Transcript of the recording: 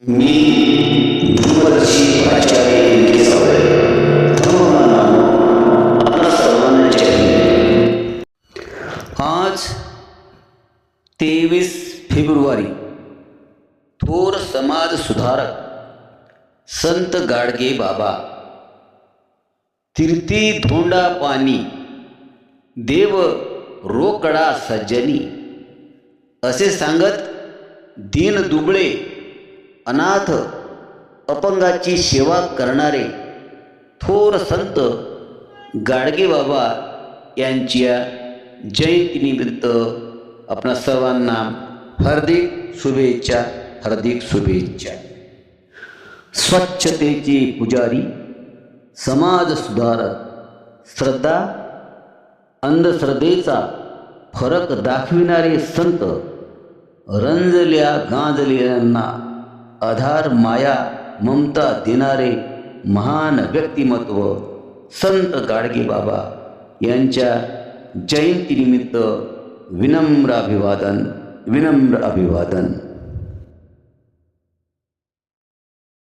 मी धर्मदर्शी प्राचार्य यांचे सवय आपल्या सर्वांना जय हिंद. आज 23 फेब्रुवारी थोर समाज सुधारक संत गाडगे बाबा तीर्थी धोंडा पाणी देव रोकडा सज्जनी असे सांगत दीन दुबळे अनाथ अपंगाची सेवा करणारे थोर संत गाडगे बाबा यांच्या जयंतीनिमित्त आपणा सर्वांना हार्दिक शुभेच्छा. स्वच्छतेचे पुजारी, समाज सुधारक, श्रद्धा अंधश्रद्धेचा फरक दाखविणारे संत, रंजल्या गांजलेल्यांना आधार माया ममता देणारे महान व्यक्तिमत्व संत गाडगे बाबा यांच्या जयंतीनिमित्त विनम्र अभिवादन.